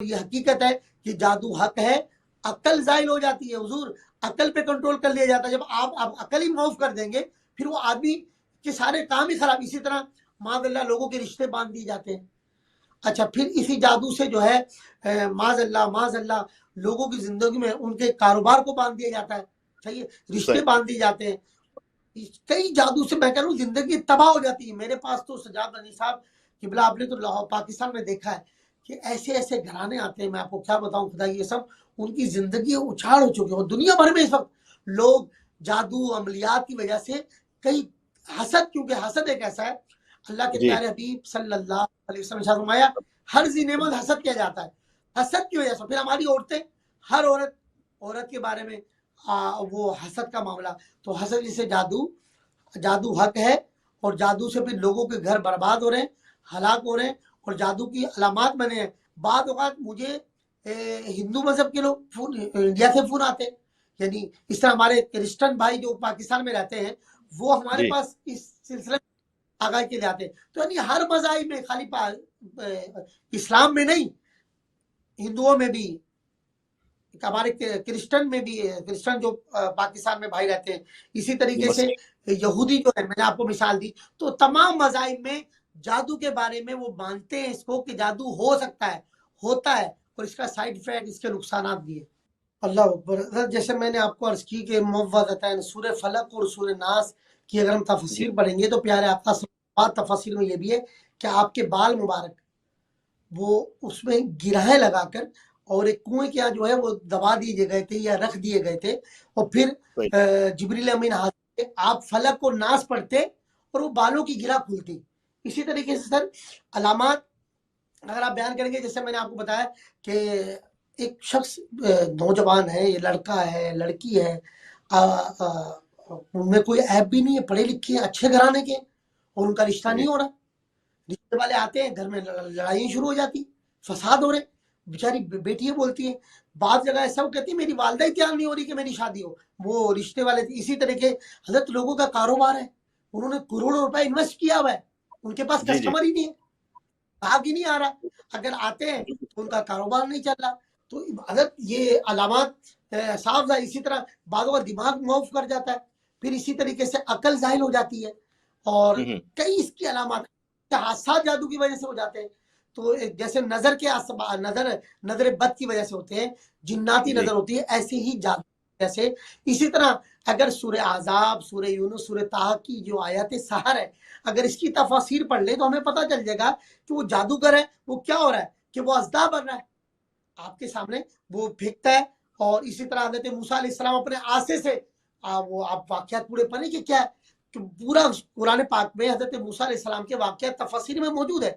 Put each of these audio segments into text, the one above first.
ये हकीकत है कि जादू हक है, अक्ल जाहिल हो जाती है हुजूर, अक्ल पे कंट्रोल कर लिया जाता है। जब आप अक्ल ही माफ कर देंगे फिर वो आदमी के सारे काम ही खराब। इसी तरह माज़अल्लाह लोगों के रिश्ते बांध दिए जाते हैं। अच्छा, फिर इसी जादू से जो है माज़अल्लाह लोगों की जिंदगी में उनके कारोबार को बांध दिया जाता है। सही है, रिश्ते बांध दिए जाते हैं। कई जादू से मैं कह रहा हूँ जिंदगी तबाह हो जाती है। मेरे पास तो सजाद अली साहब किबला, आपने तो लाहौर पाकिस्तान में देखा है कि ऐसे ऐसे घराने आते हैं, मैं आपको क्या बताऊं खुदा, ये सब उनकी जिंदगी उछाल हो चुकी है। और दुनिया भर में इस वक्त लोग जादू अमलियात की वजह से कई हसद, क्योंकि हसद एक ऐसा है, अल्लाह के जी प्यारे हबीब सल्लल्लाहु अलैहि वसल्लम ने फरमाया हर ज़ी नेमत हसद किया जाता है। हसद की वजह से फिर हमारी औरतें, हर औरत के बारे में वो हसद का मामला। तो हसद जिसे जादू हक है, और जादू से फिर लोगों के घर बर्बाद हो रहे हैं, हलाक हो रहे हैं। और जादू की अलामात बने हैं। बाद औक़ात मुझे हिंदू मजहब के लोग फोन, इंडिया से फोन आते हैं, यानी इस तरह हमारे क्रिश्चियन भाई जो पाकिस्तान में रहते हैं वो हमारे जी पास इस सिलसिले में आगाह के जाते हैं। तो यानी हर मज़ाहिब में, खाली इस्लाम में नहीं, हिंदुओं में भी, हमारे क्रिश्चियन में भी, क्रिश्चियन जो पाकिस्तान में भाई रहते हैं, इसी तरीके से यहूदी जो है, मैंने आपको मिसाल दी। तो तमाम मज़ाहिब में जादू के बारे में वो मानते हैं इसको कि जादू हो सकता है, होता है, और इसका साइड इफेक्ट, इसके नुकसान भी है। अल्लाह अकबर। जैसे मैंने आपको अर्ज की कि मुव्वज़तैन सूरह फलक और सूरह नास की अगर हम जी तफसीर पढ़ेंगे तो प्यारे आपका बात तफसीर में ये भी है कि आपके बाल मुबारक वो उसमें गिरहें लगाकर और एक कुएं के यहाँ जो है वो दबा दिए गए थे या रख दिए गए थे। और फिर सही जिब्रील अमीन हाथ आप फलक को नाश पढ़ते और वो बालों की गिरा खुलती। इसी तरीके से सर अलामात अगर आप बयान करेंगे, जैसे मैंने आपको बताया कि एक शख्स नौजवान है, ये लड़का है, लड़की है, उनमें कोई ऐप भी नहीं है, पढ़े लिखे हैं, अच्छे घराने के, और उनका रिश्ता जी नहीं हो रहा। रिश्ते वाले आते हैं, घर में लड़ाई शुरू हो जाती, फसाद हो रहे। बेचारी बेटियां बोलती है, बाद जगह ऐसा वो कहती है मेरी वालदा ही तैयार नहीं हो रही कि मेरी शादी हो, वो रिश्ते वाले। इसी तरीके हजरत लोगों का कारोबार है, उन्होंने करोड़ों रुपए इन्वेस्ट किया हुआ है, उनके पास जी जी कस्टमर ही नहीं है, ग्राहक ही नहीं आ रहा। अगर आते हैं तो उनका कारोबार नहीं चल रहा। तो हजरत ये अलामात साफ है। इसी तरह बादों का दिमाग मौफ कर जाता है, फिर इसी तरीके से अकल जाहिल हो जाती है, और हम्म, कई इसकी अलामत हादसा जादू की वजह से हो जाते हैं। तो जैसे नजर के नजर बद की वजह से होते हैं, जिन्नाती जी नजर होती है, ऐसे ही जादू जैसे। इसी तरह अगर सूरह आज़ाब, सूरह यूनुस, सूरह ताहा की जो आयत सहर है, अगर इसकी तफसीर पढ़ ले तो हमें पता चल जाएगा कि वो जादूगर है, वो क्या हो रहा है कि वो अजदा बन रहा है आपके सामने, वो फेंकता है। और इसी तरह हजरत मूसा अलैहिस्सलाम अपने आसे से वो आप वाकयात पूरे पढ़े कि क्या है कि पूरा कुरान पाक में हजरत मूसा अलैहिस्सलाम के वाकयात तफसीर में मौजूद है।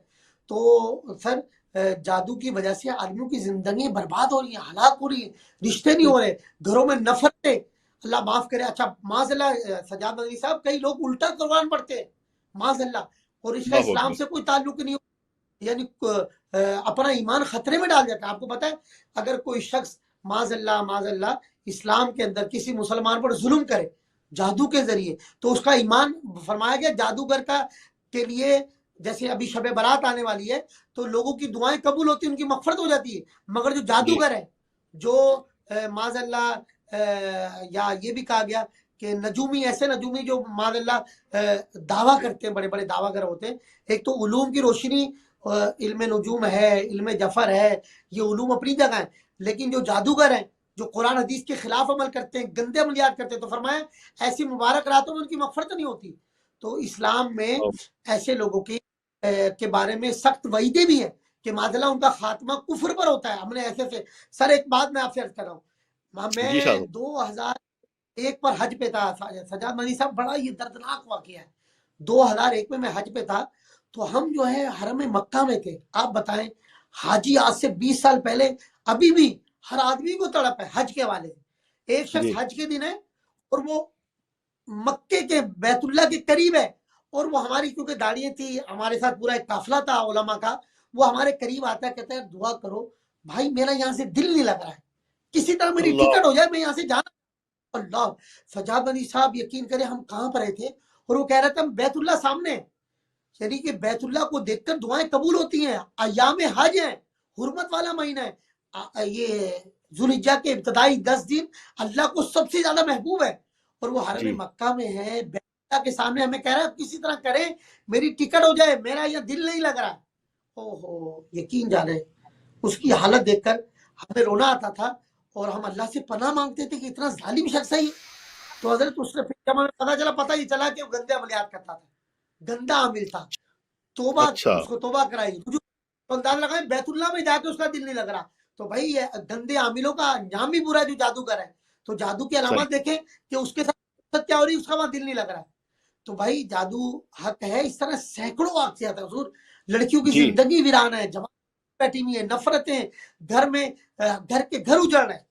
तो सर जादू की वजह से आदमियों की जिंदगी बर्बाद हो रही है, हलाक हो रही है, रिश्ते नहीं जी हो रहे, घरों में नफरतें, अल्लाह माफ करे। अच्छा माज़अल्लाह सजाद अली साहब, कई लोग उल्टा कुरान पढ़ते हैं माज़अल्लाह, और इसका अल्लाहु इस्लाम अकबर से कोई ताल्लुक नहीं, यानी अपना ईमान खतरे में डाल जाता है। आपको पता है अगर कोई शख्स माज़अल्लाह इस्लाम के अंदर किसी मुसलमान पर जुल्म करे जादू के जरिए, तो उसका ईमान, फरमाया गया जादूगर का के लिए, जैसे अभी शबे बारात आने वाली है तो लोगों की दुआएं कबूल होती है, उनकी मगफरत हो जाती है। मगर जो जी जादूगर है, जो माज़अल्लाह या ये भी कहा गया कि नजूमी, ऐसे नजूमी जो माज़अल्लाह दावा करते हैं, बड़े बड़े दावागर होते हैं। एक तो उलूम की रोशनी, इल्म नजूम है, इल्म जफर है, ये उलूम अपनी जगह है। लेकिन जो जादूगर हैं, जो कुरान हदीस के खिलाफ अमल करते हैं, गंदे अमलियात करते हैं, तो फरमाया ऐसी मुबारक रातों में उनकी मगफरत नहीं होती। तो इस्लाम में ऐसे लोगों की के बारे में सख्त वईदे भी है कि माज़अल्लाह उनका खात्मा कुफ्र पर होता है। हमने ऐसे से सर, एक बात मैं आपसे अर्ज कर रहा हूँ, जी मैं साहब 2001 पर हज पे था सजाद मनी साहब, बड़ा ये दर्दनाक वाकया है। 2001 में मैं हज पे था, तो हम जो है हरम मक्का में थे। आप बताएं, हाजी आज से 20 साल पहले, अभी भी हर आदमी को तड़प है हज के हवाले से। एक शख्स जी हज के दिन है और वो मक्के के बैतुल्ला के करीब है, और वो हमारी, क्योंकि दाढ़ियां थी, हमारे साथ पूरा एक काफिला था उलमा का, वो हमारे करीब आता है, कहता है दुआ करो भाई, मेरा यहाँ से दिल नहीं लग रहा है, किसी तरह मेरी अल्लाह टिकट हो जाए, मैं यहाँ से जाना। अल्लाह, सजाद अली साहब यकीन करें हम कहाँ पर रहे थे, और वो कह रहे थे हम बैतुल्ला सामने, यानी कि बैतुल्ला को देखकर दुआएं कबूल होती हैं, अय्याम हज हैं, हुर्मत वाला महीना है। ये जुल्हिज्जा के इब्तदाई 10 दिन अल्लाह को सबसे ज्यादा महबूब है, और वो हरम जी मक्का में है, बैतुल्लाह के सामने हमें कह रहा है किसी तरह करे, मेरी टिकट हो जाए, मेरा यहाँ दिल नहीं लग रहा। ओहो, यकीन जाने उसकी हालत देखकर हमें रोना आता था, और हम अल्लाह से पनाह मांगते थे कि इतना जालिम शख्स है ये। तो हजरत उसने फिर जब हमें पता ही चला कि वो गंदे अमलियात करता था, गंदा आमिल था। तोबा, अच्छा उसको तोबा कराई, तो अंदाजा लगाए बैतुल्लाह में जाके उसका दिल नहीं लग रहा। तो भाई ये गंदे आमिलों का अंजाम भी बुरा है जो जादूगर है। तो जादू की सही अलामत देखें कि उसके साथ क्या हो रही है, उसका वहां दिल नहीं लग रहा है। तो भाई जादू हक है। इस तरह सैकड़ों वाकयात है हुजूर। लड़कियों की जी जिंदगी वीरान है, जवान बैठी हुई है, नफरतें घर में, घर के घर उजड़ रहे हैं।